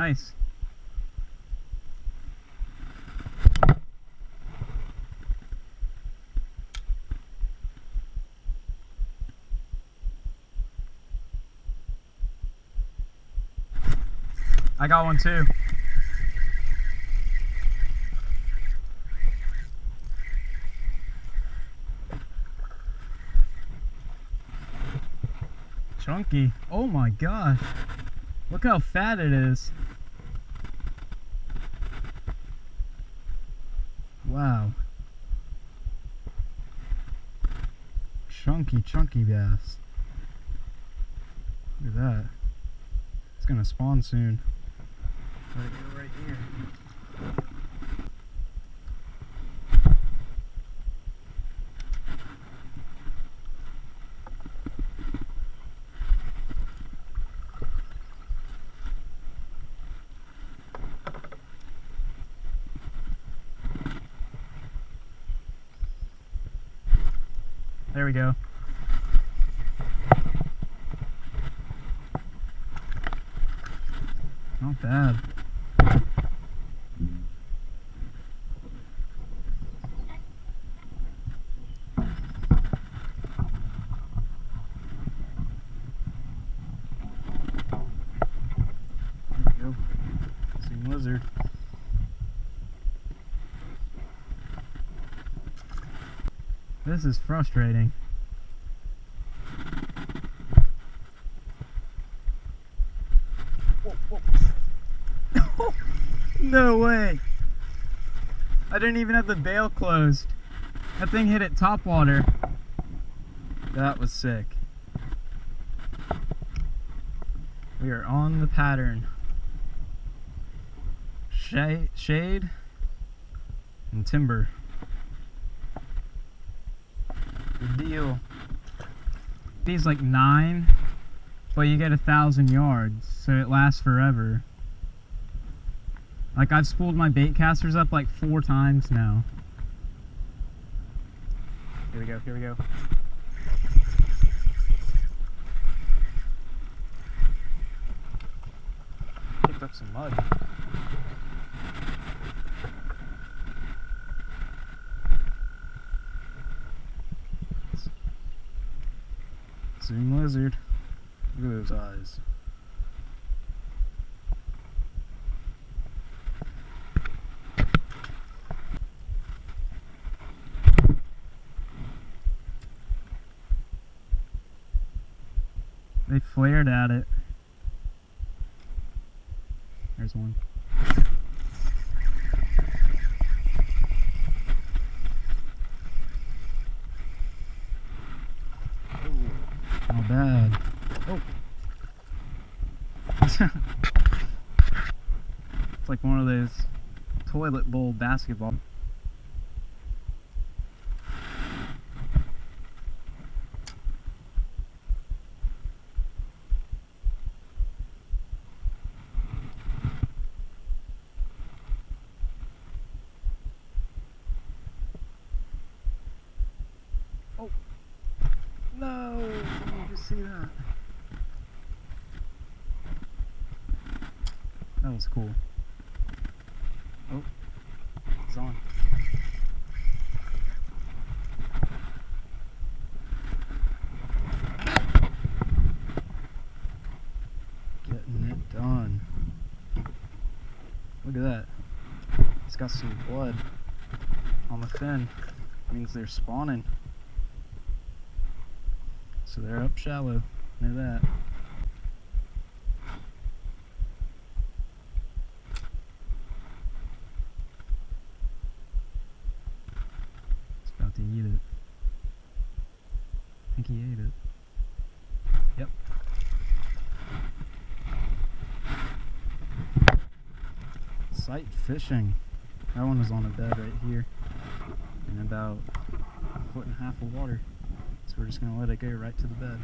Nice. I got one too. Chunky. Oh my gosh. Look how fat it is. Wow. Chunky bass. Look at that. It's gonna spawn soon. Gotta go right here. There we go. Not bad. There we go. Same lizard. This is frustrating. Whoa, whoa. No way! I didn't even have the bail closed. That thing hit it top water. That was sick. We are on the pattern. Shade and timber. Good deal. These like 9, but you get 1,000 yards, so it lasts forever. Like I've spooled my bait casters up like 4 times now. Here we go, here we go. Picked up some mud. Zoom lizard. Look at those eyes. They flared at it. There's one. Not bad. Oh. It's like one of those toilet bowl basketball. Oh. No! Did you just see that? That was cool. Oh, it's on. Getting it done. Look at that. It's got some blood on the fin. Means they're spawning. So they're up shallow. Know that. It's about to eat it. I think he ate it. Yep. Sight fishing. That one was on a bed right here. In about 1.5 foot of water. So we're just going to let it go right to the bed.